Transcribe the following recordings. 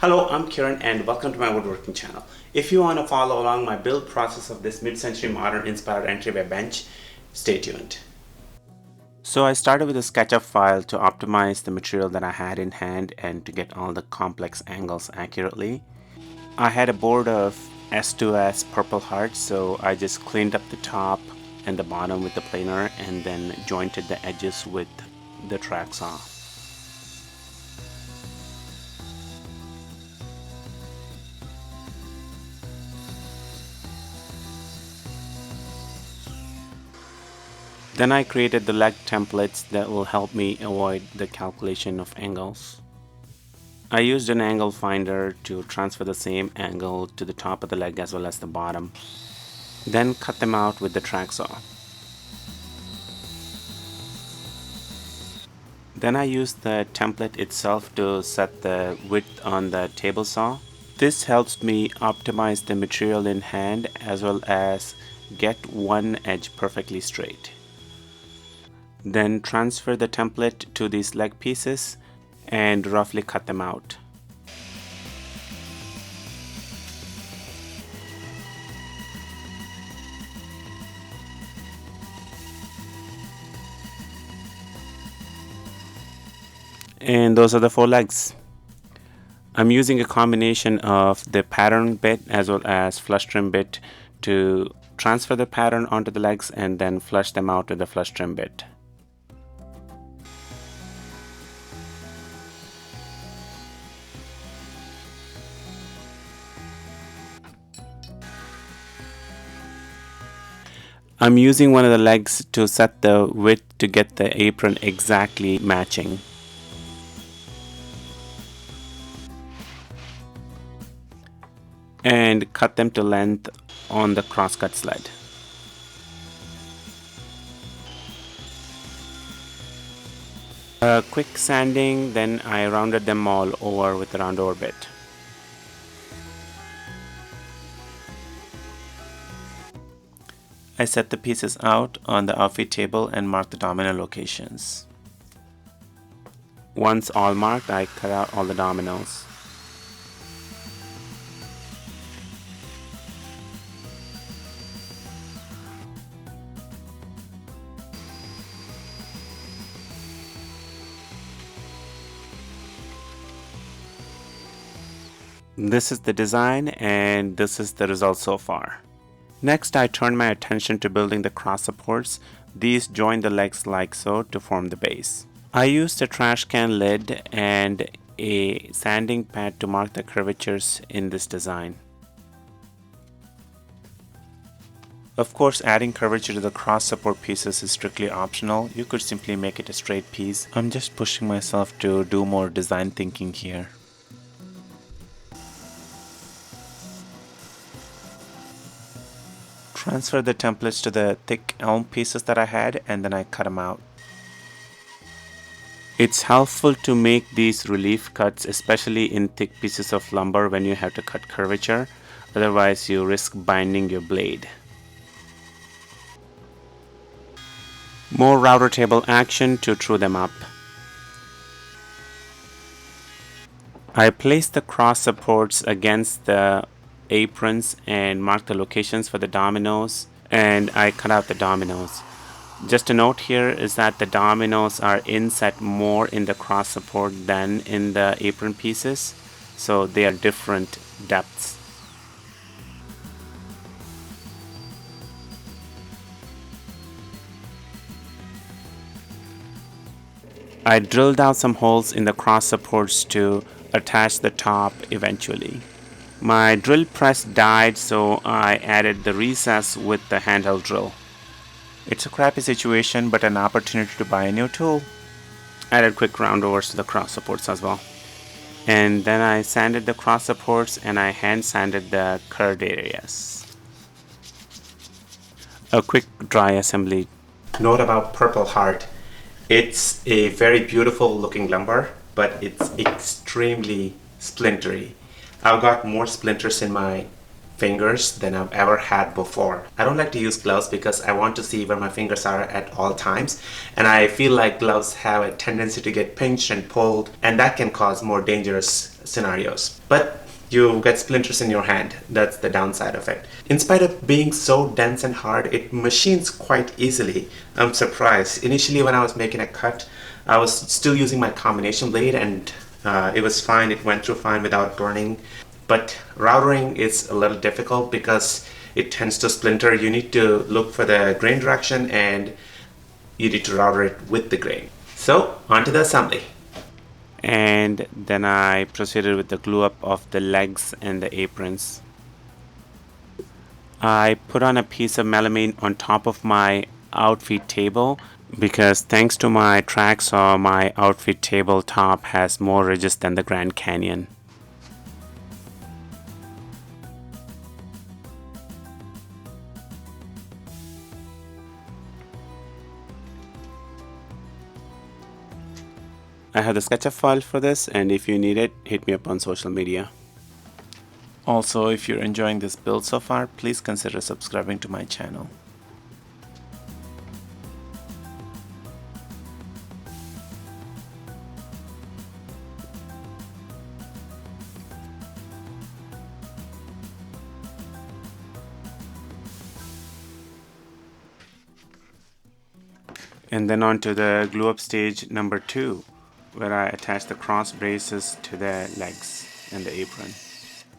Hello, I'm Kiran and welcome to my woodworking channel. If you want to follow along my build process of this mid-century modern inspired entryway bench, stay tuned. So I started with a SketchUp file to optimize the material that I had in hand and to get all the complex angles accurately. I had a board of S2S Purple Heart, so I just cleaned up the top and the bottom with the planer and then jointed the edges with the track saw. Then I created the leg templates that will help me avoid the calculation of angles. I used an angle finder to transfer the same angle to the top of the leg as well as the bottom. Then cut them out with the track saw. Then I used the template itself to set the width on the table saw. This helps me optimize the material in hand as well as get one edge perfectly straight. Then transfer the template to these leg pieces and roughly cut them out. And those are the 4 legs. I'm using a combination of the pattern bit as well as flush trim bit to transfer the pattern onto the legs and then flush them out with the flush trim bit. I'm using one of the legs to set the width to get the apron exactly matching. And cut them to length on the crosscut sled. A quick sanding, then I rounded them all over with the round over bit. I set the pieces out on the outfit table and marked the domino locations. Once all marked, I cut out all the dominoes. This is the design and this is the result so far. Next, I turned my attention to building the cross supports. These join the legs like so to form the base. I used a trash can lid and a sanding pad to mark the curvatures in this design. Of course, adding curvature to the cross support pieces is strictly optional. You could simply make it a straight piece. I'm just pushing myself to do more design thinking here. Transfer the templates to the thick elm pieces that I had and then I cut them out. It's helpful to make these relief cuts, especially in thick pieces of lumber when you have to cut curvature. Otherwise, you risk binding your blade. More router table action to true them up. I placed the cross supports against the aprons and mark the locations for the dominoes, and I cut out the dominoes. Just a note here is that the dominoes are inset more in the cross support than in the apron pieces, so they are different depths. I drilled out some holes in the cross supports to attach the top eventually. My drill press died, so I added the recess with the handheld drill. It's a crappy situation, but an opportunity to buy a new tool. Added quick roundovers to the cross supports as well. And then I sanded the cross supports and I hand sanded the curved areas. A quick dry assembly. Note about Purple Heart. It's a very beautiful looking lumber, but it's extremely splintery. I've got more splinters in my fingers than I've ever had before. I don't like to use gloves because I want to see where my fingers are at all times, and I feel like gloves have a tendency to get pinched and pulled, and that can cause more dangerous scenarios. But you get splinters in your hand. That's the downside of it. In spite of being so dense and hard, it machines quite easily. I'm surprised. Initially when I was making a cut, I was still using my combination blade, and it was fine. It went through fine without burning. But routering is a little difficult because it tends to splinter. You need to look for the grain direction, and you need to router it with the grain. So on to the assembly. And then I proceeded with the glue up of the legs and the aprons. I put on a piece of melamine on top of my outfit table because thanks to my track saw, my outfit table top has more ridges than the Grand Canyon. I have the SketchUp file for this, and if you need it, hit me up on social media. Also, if you're enjoying this build so far, please consider subscribing to my channel. And then on to the glue up stage number 2, where I attach the cross braces to the legs and the apron.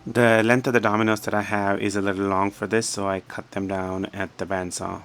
The length of the dominoes that I have is a little long for this, so I cut them down at the bandsaw.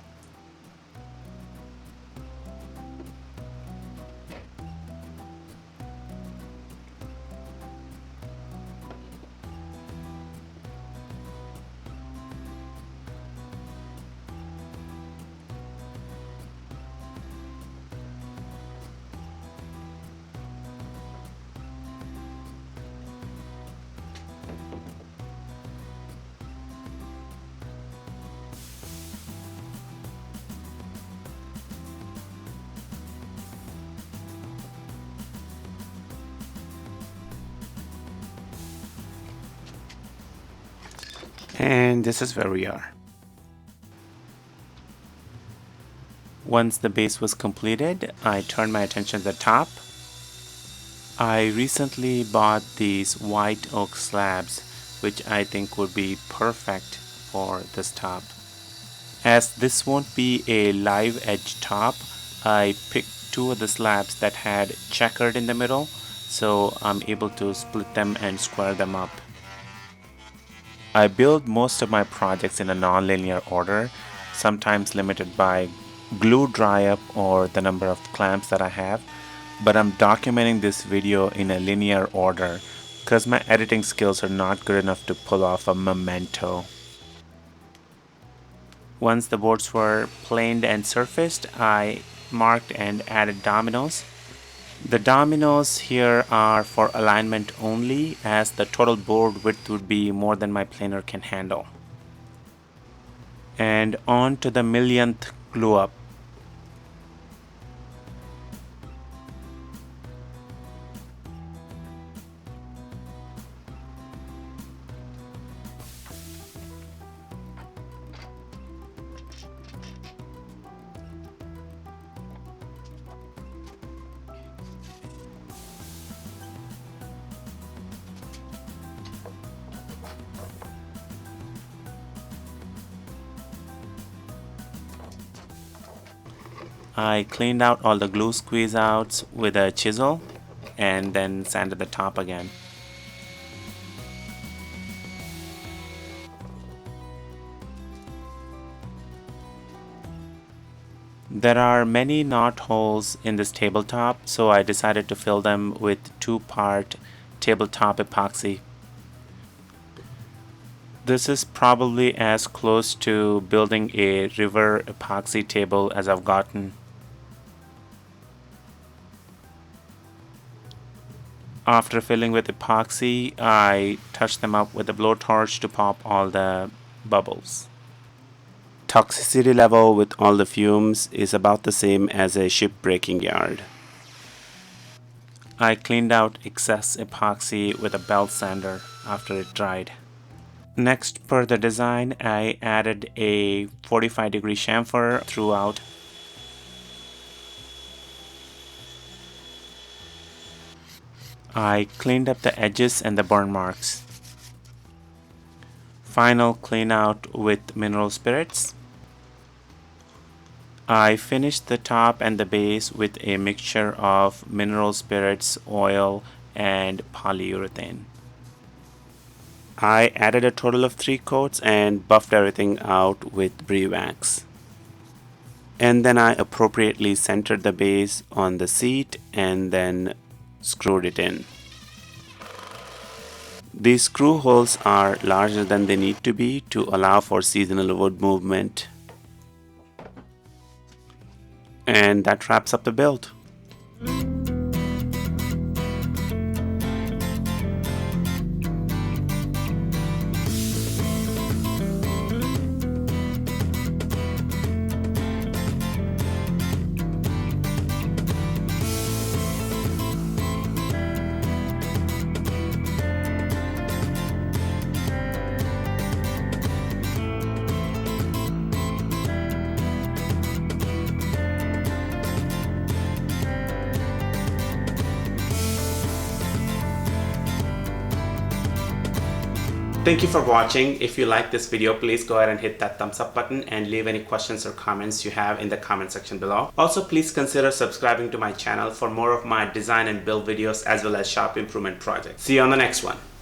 And this is where we are. Once the base was completed, I turned my attention to the top. I recently bought these white oak slabs, which I think would be perfect for this top. As this won't be a live edge top, I picked 2 of the slabs that had checkered in the middle, so I'm able to split them and square them up. I build most of my projects in a non-linear order, sometimes limited by glue dry up or the number of clamps that I have, but I'm documenting this video in a linear order because my editing skills are not good enough to pull off a memento. Once the boards were planed and surfaced, I marked and added dominoes. The dominoes here are for alignment only, as the total board width would be more than my planer can handle. And on to the millionth glue up. I cleaned out all the glue squeeze outs with a chisel and then sanded the top again. There are many knot holes in this tabletop, so I decided to fill them with 2-part tabletop epoxy. This is probably as close to building a river epoxy table as I've gotten. After filling with epoxy, I touch them up with a blowtorch to pop all the bubbles. Toxicity level with all the fumes is about the same as a ship breaking yard. I cleaned out excess epoxy with a belt sander after it dried. Next, per the design, I added a 45-degree chamfer throughout. I cleaned up the edges and the burn marks. Final clean out with mineral spirits. I finished the top and the base with a mixture of mineral spirits, oil, and polyurethane. I added a total of 3 coats and buffed everything out with brie wax. And then I appropriately centered the base on the seat and then screwed it in. These screw holes are larger than they need to be to allow for seasonal wood movement. And that wraps up the build. Thank you for watching. If you like this video, please go ahead and hit that thumbs up button and leave any questions or comments you have in the comment section below. Also, please consider subscribing to my channel for more of my design and build videos as well as shop improvement projects. See you on the next one.